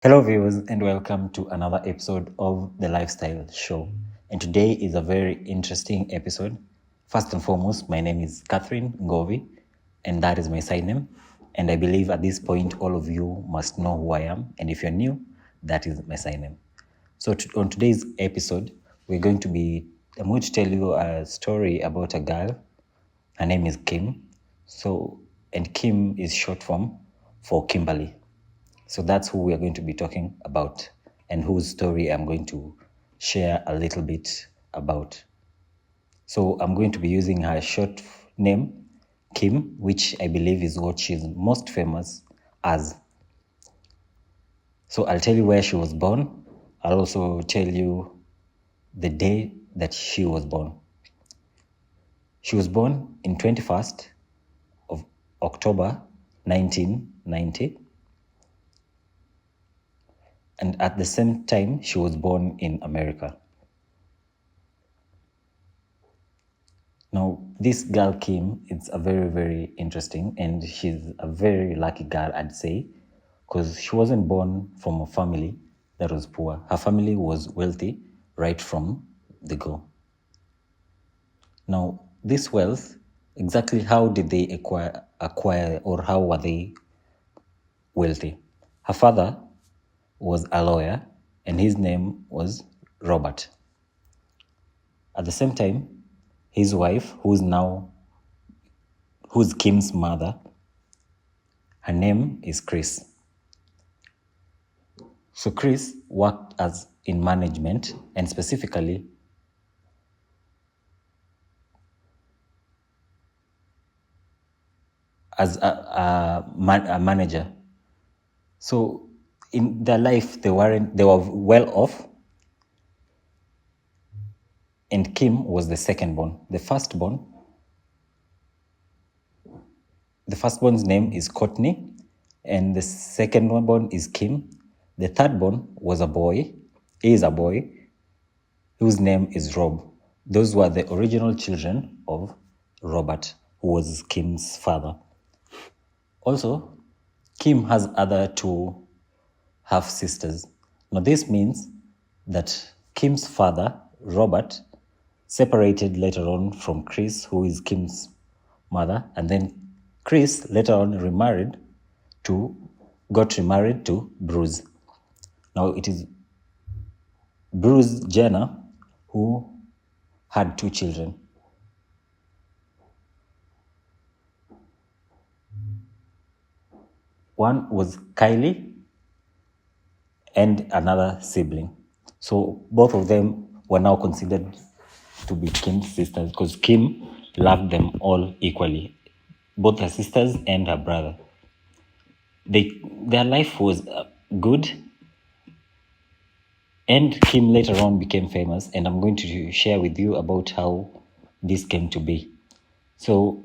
Hello, viewers, and welcome to another episode of The Lifestyle Show. And today is a very interesting episode. First and foremost, my name is Catherine Ngovi, and that is my side name. And I believe at this point, all of you must know who I am. And if you're new, that is my side name. So, on today's episode, I'm going to tell you a story about a girl. Her name is Kim. And Kim is short form for Kimberly. So that's who we are going to be talking about and whose story I'm going to share a little bit about. So I'm going to be using her short name, Kim, which I believe is what she's most famous as. So I'll tell you where she was born. I'll also tell you the day that she was born. She was born in 21st of October 1990. And at the same time, she was born in America. Now, this girl, Kim, it's a very, very interesting, and she's a very lucky girl, I'd say, because she wasn't born from a family that was poor. Her family was wealthy right from the go. Now, this wealth, exactly how did they acquire or how were they wealthy? Her father was a lawyer, and his name was Robert. At the same time, his wife, who's Kim's mother, her name is Chris. So Chris worked in management, and specifically as a manager. So in their life, they were well off, and Kim was the second born. The firstborn's name is Courtney, and the second born is Kim. The third born is a boy, whose name is Rob. Those were the original children of Robert, who was Kim's father. Also, Kim has other two half-sisters. Now, this means that Kim's father, Robert, separated later on from Chris, who is Kim's mother, and then Chris later on got remarried to Bruce. Now, it is Bruce Jenner who had two children. One was Kylie and another sibling. So both of them were now considered to be Kim's sisters because Kim loved them all equally, both her sisters and her brother. Their life was good, and Kim later on became famous, and I'm going to share with you about how this came to be. So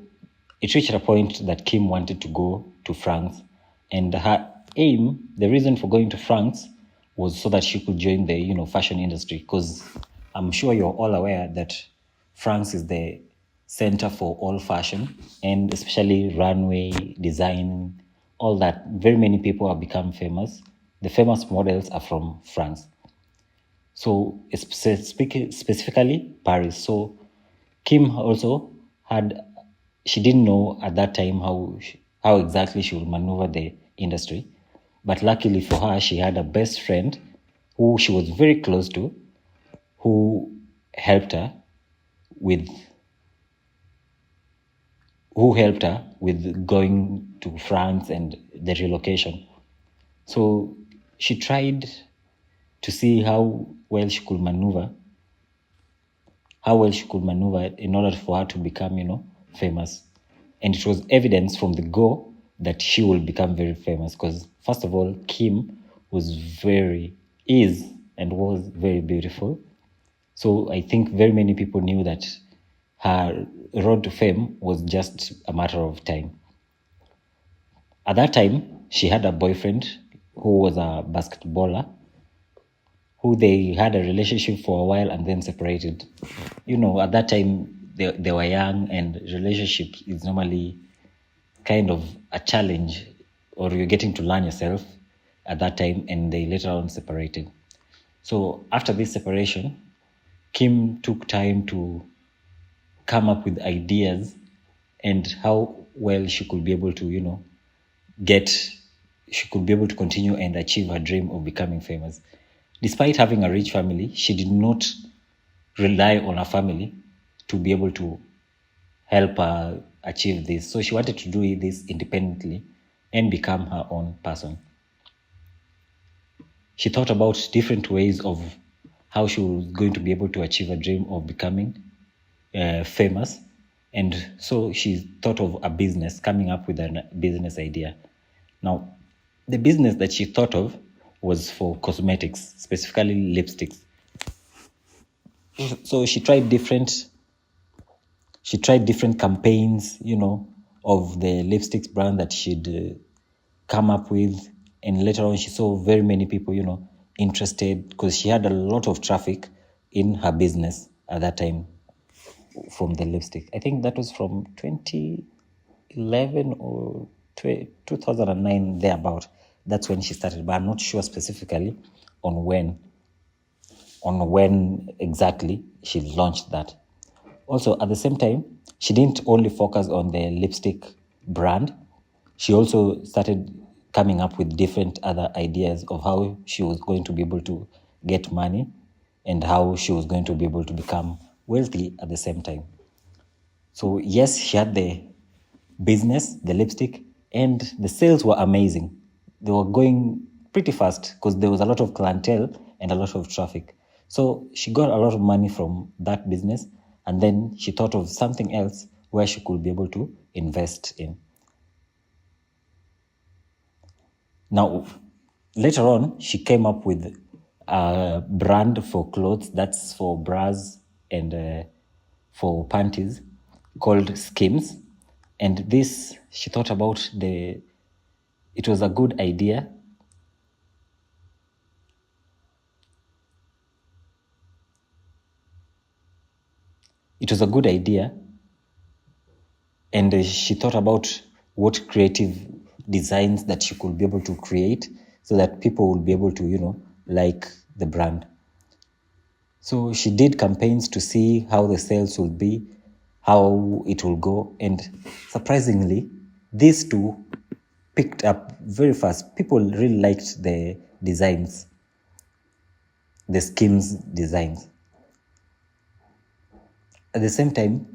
it reached a point that Kim wanted to go to France, and her aim, the reason for going to France, was so that she could join the fashion industry, because I'm sure you're all aware that France is the center for all fashion, and especially runway design, all that. Very many people have become famous. The famous models are from France. So specifically Paris. So Kim also she didn't know at that time how exactly she would maneuver the industry. But luckily for her, she had a best friend who she was very close to, who helped her with going to France and the relocation. So she tried to see how well she could maneuver in order for her to become, famous. And it was evidence from the go that she will become very famous because, first of all, Kim was very beautiful. So I think very many people knew that her road to fame was just a matter of time. At that time, she had a boyfriend who was a basketballer, who they had a relationship for a while and then separated. At that time, they were young, and relationship is normally kind of a challenge, or you're getting to learn yourself at that time, and they later on separated. So after this separation, Kim took time to come up with ideas and how well she could be able to, get, she could be able to continue and achieve her dream of becoming famous. Despite having a rich family, she did not rely on her family to be able to help her achieve this. So she wanted to do this independently and become her own person. She thought about different ways of how she was going to be able to achieve a dream of becoming famous. And so she thought of a business, coming up with a business idea. Now, the business that she thought of was for cosmetics, specifically lipsticks. So she tried different campaigns, of the lipsticks brand that she'd come up with. And later on, she saw very many people, interested, because she had a lot of traffic in her business at that time from the lipstick. I think that was from 2011 or 2009, thereabout. That's when she started, but I'm not sure specifically on when exactly she launched that. Also, at the same time, she didn't only focus on the lipstick brand. She also started coming up with different other ideas of how she was going to be able to get money and how she was going to be able to become wealthy at the same time. So yes, she had the business, the lipstick, and the sales were amazing. They were going pretty fast because there was a lot of clientele and a lot of traffic. So she got a lot of money from that business, and then she thought of something else where she could be able to invest in. Now, later on, she came up with a brand for clothes, that's for bras and for panties, called Skims. And this, she thought about it was a good idea. It was a good idea. And she thought about what creative designs that she could be able to create so that people will be able to, like the brand. So she did campaigns to see how the sales will be, how it will go. And surprisingly, these two picked up very fast. People really liked the designs, the Skims designs. At the same time,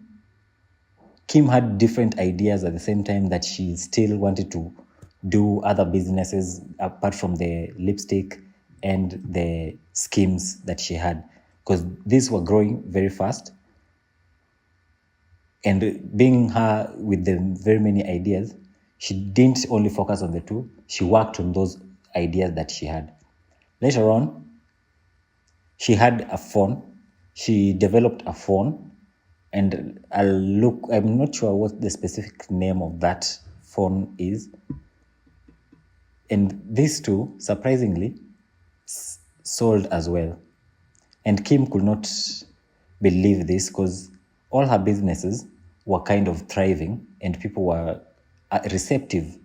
Kim had different ideas at the same time that she still wanted to do other businesses apart from the lipstick and the Skims that she had, because these were growing very fast. And being her with the very many ideas, she didn't only focus on the two, she worked on those ideas that she had. Later on, she had a phone. She developed a phone, and I'm not sure what the specific name of that phone is. And these two, surprisingly, sold as well. And Kim could not believe this because all her businesses were kind of thriving and people were receptive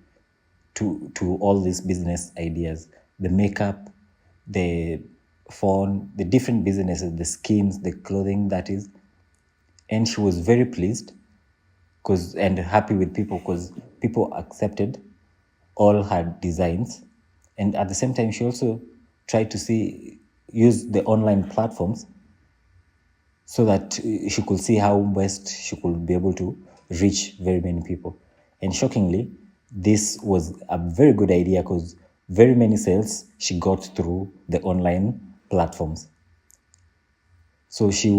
to all these business ideas. The makeup, the phone, the different businesses, the Skims, the clothing, that is. And she was very pleased and happy with people because people accepted all her designs. And at the same time, she also tried to use the online platforms so that she could see how best she could be able to reach very many people. And shockingly, this was a very good idea because very many sales she got through the online platforms. So she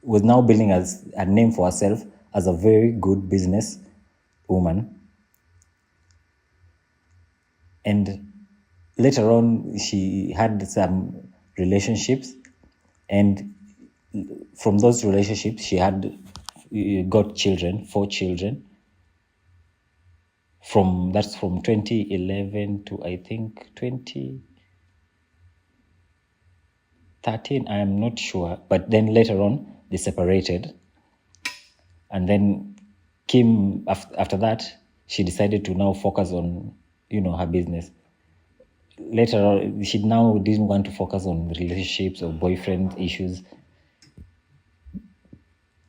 was now building as a name for herself as a very good business woman. And later on, she had some relationships, and from those relationships, she had got children, 4 children. That's from 2011 to I think 2013. I am not sure, but then later on they separated, and then Kim after that she decided to now focus on her business. later on, she now didn't want to focus on relationships or boyfriend issues.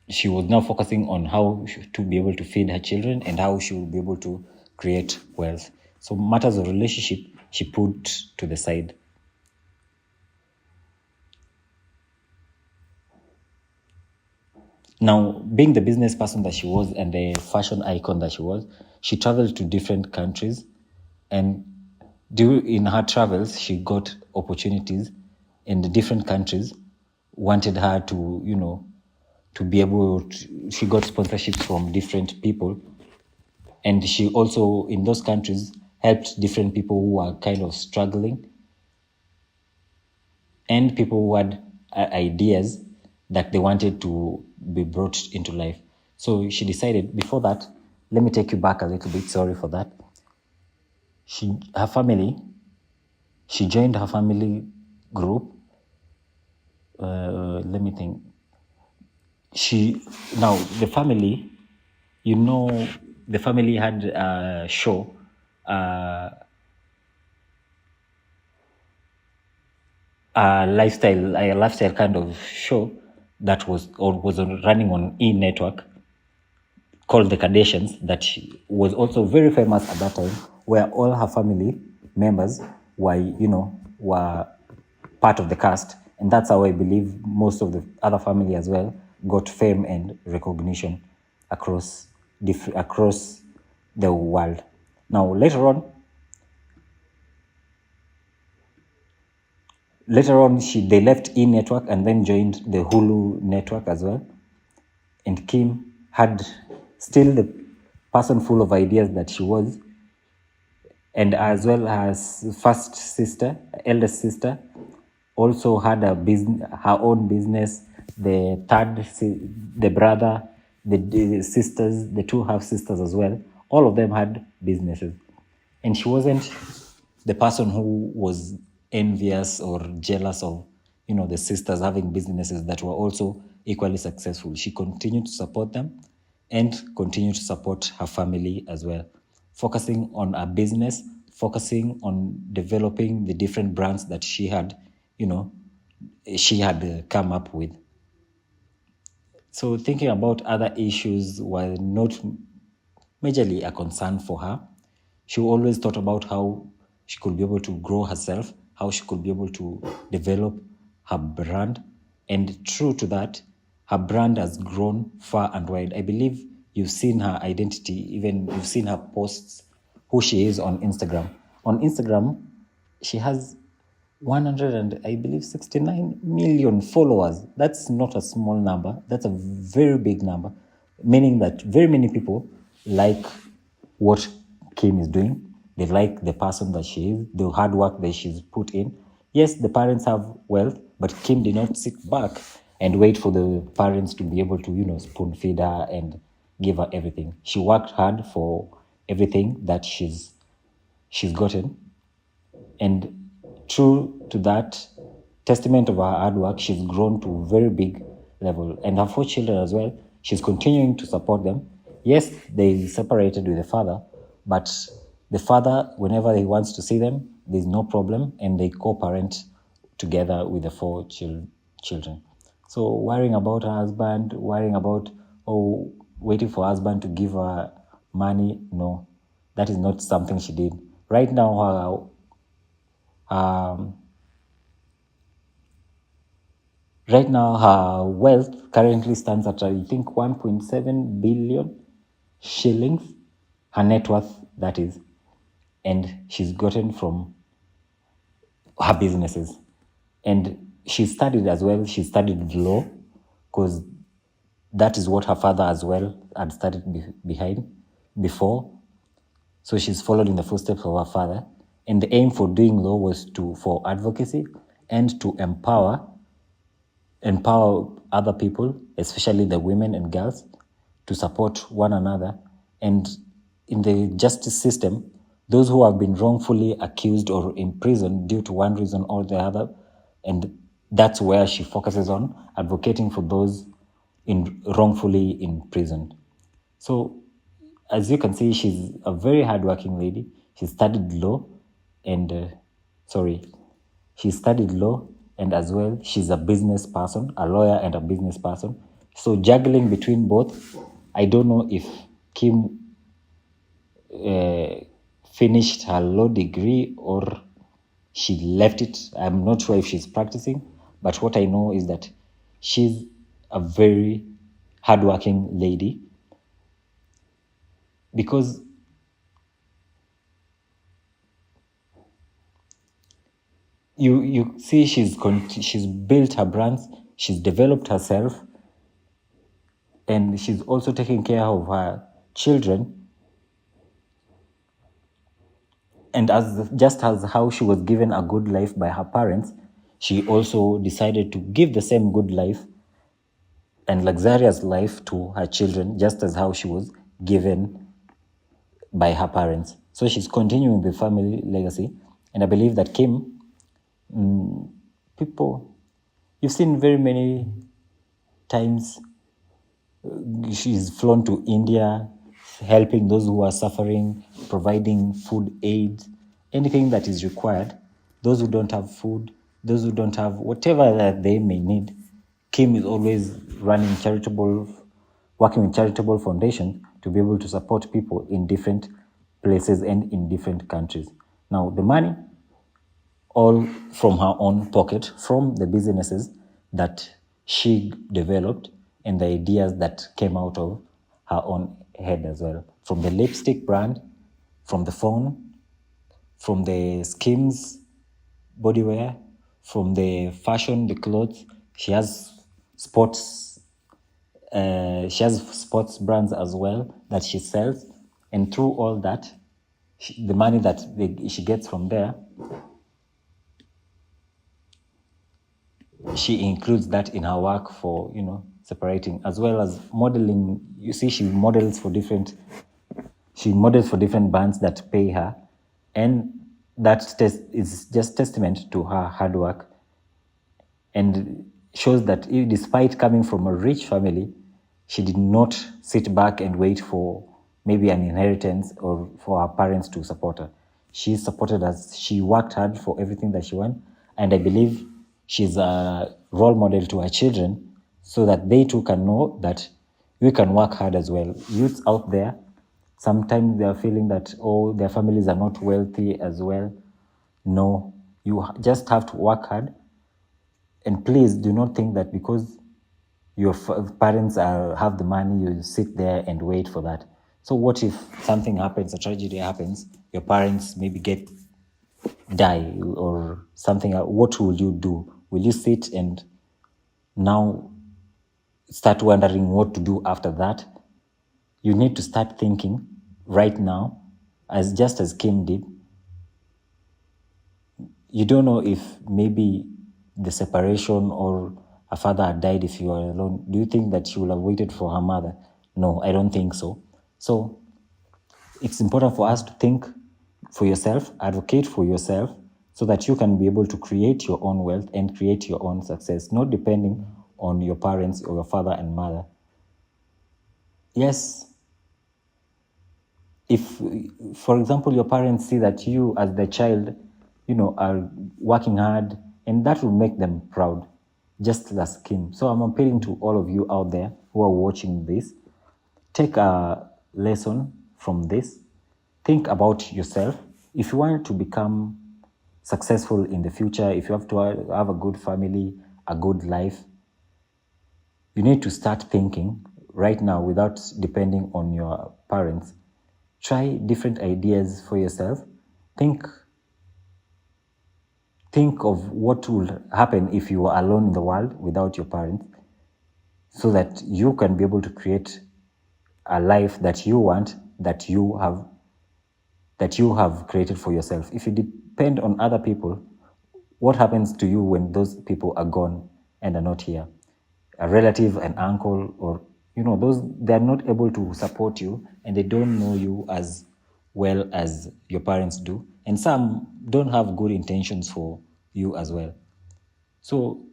She was now focusing on how to be able to feed her children and how she would be able to create wealth. So matters of relationship she put to the side. Now, being the business person that she was and the fashion icon that she was, she traveled to different countries, and in her travels, she got opportunities in the different countries. Wanted her to, to be able to, she got sponsorships from different people, and she also in those countries helped different people who are kind of struggling and people who had ideas that they wanted to be brought into life. So she decided, before that, let me take you back a little bit, sorry for that. Her family, she joined her family group. Let me think. Now the family, the family had a show, a lifestyle kind of show that was running on E Network called the Kardashians, that was also very famous at that time, where all her family members were part of the cast, and that's how I believe most of the other family as well got fame and recognition across across the world. Now later on, they left E Network and then joined the Hulu network as well. And Kim had still the person full of ideas that she was, and as well as eldest sister, also had her own business. The brother, the sisters, the two half sisters as well, all of them had businesses, and she wasn't the person who was envious or jealous of the sisters having businesses that were also equally successful. She continued to support them and continued to support her family as well, focusing on her business, focusing on developing the different brands that she had come up with. So thinking about other issues were not majorly a concern for her. She always thought about how she could be able to grow herself, how she could be able to develop her brand. And true to that, her brand has grown far and wide. I believe you've seen her identity, even you've seen her posts, who she is on Instagram. On Instagram, she has 100 and I believe 69 million followers. That's not a small number. That's a very big number, meaning that very many people like what Kim is doing. They like the person that she is, the hard work that she's put in. Yes, the parents have wealth, but Kim did not sit back and wait for the parents to be able to, spoon feed her and give her everything. She worked hard for everything that she's gotten, and true to that testament of her hard work, she's grown to a very big level. And her four children as well, she's continuing to support them. Yes, they separated with the father, but the father, whenever he wants to see them, there's no problem, and they co-parent together with the four children. So worrying about her husband, worrying about, waiting for her husband to give her money, no, that is not something she did. Right now, um, right now, her wealth currently stands at, I think, 1.7 billion shillings, her net worth, that is, and she's gotten from her businesses. And she studied as well, she studied law, because that is what her father as well had studied before. So she's followed in the footsteps of her father. And the aim for doing law was for advocacy and to empower other people, especially the women and girls, to support one another. And in the justice system, those who have been wrongfully accused or imprisoned due to one reason or the other, and that's where she focuses on advocating for those wrongfully imprisoned. So, as you can see, she's a very hardworking lady. She studied law, and Sorry, she studied law, and as well, she's a business person, a lawyer and a business person. So juggling between both, I don't know if Kim finished her law degree or she left it. I'm not sure if she's practicing, but what I know is that she's a very hardworking lady, because you see she's built her brands, she's developed herself, and she's also taking care of her children. And as just as how she was given a good life by her parents, she also decided to give the same good life and luxurious life to her children, just as how she was given by her parents. So she's continuing the family legacy. And I believe that Kim, people, you've seen very many times she's flown to India, helping those who are suffering, providing food aid, anything that is required. Those who don't have food, those who don't have whatever that they may need. Kim is always working with charitable foundations to be able to support people in different places and in different countries. Now, the money, all from her own pocket, from the businesses that she developed and the ideas that came out of her own head as well. From the lipstick brand, from the phone, from the Skims bodywear, from the fashion, the clothes. She has sports. She has sports brands as well that she sells, and through all that, the money that she gets from there, she includes that in her work for separating, as well as modeling. You see, she models for different bands that pay her, and that is just testament to her hard work, and shows that despite coming from a rich family, she did not sit back and wait for maybe an inheritance or for her parents to support her. She supported us. She worked hard for everything that she wants. And I believe she's a role model to her children, so that they too can know that we can work hard as well. Youths out there, sometimes they are feeling that, oh, their families are not wealthy as well. No, you just have to work hard. And please do not think that because your parents have the money, you sit there and wait for that. So what if something happens, a tragedy happens, your parents maybe die or something? What will you do? Will you sit and now start wondering what to do after that? You need to start thinking right now, as Kim did. You don't know if maybe the separation or her father had died if you are alone. Do you think that she would have waited for her mother? No, I don't think so. So it's important for us to think for yourself, advocate for yourself, so that you can be able to create your own wealth and create your own success, not depending on your parents or your father and mother. Yes, if, for example, your parents see that you as the child, are working hard, and that will make them proud, just as Kim. So I'm appealing to all of you out there who are watching this. Take a lesson from this. Think about yourself. If you want to become successful in the future, if you have to have a good family, a good life, you need to start thinking right now without depending on your parents. Try different ideas for yourself. Think of what will happen if you are alone in the world without your parents, so that you can be able to create a life that you want, that you have created for yourself. If you depend on other people, what happens to you when those people are gone and are not here? A relative, an uncle, or those, they're not able to support you, and they don't know you as well as your parents do, and some don't have good intentions for you as well. So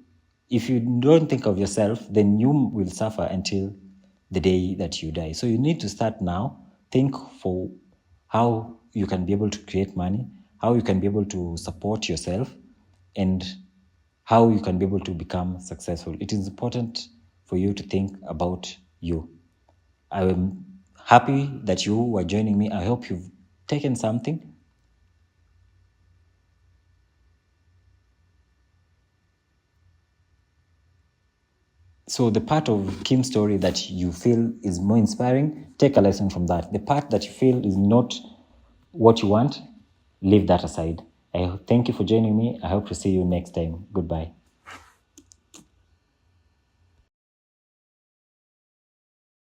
if you don't think of yourself, then you will suffer until the day that you die. So you need to start now. Think for how you can be able to create money, how you can be able to support yourself, and how you can be able to become successful. It is important for you to think about you. I am happy that you were joining me. I hope you've taken something. So the part of Kim's story that you feel is more inspiring, take a lesson from that. The part that you feel is not what you want, leave that aside. I thank you for joining me. I hope to see you next time. Goodbye.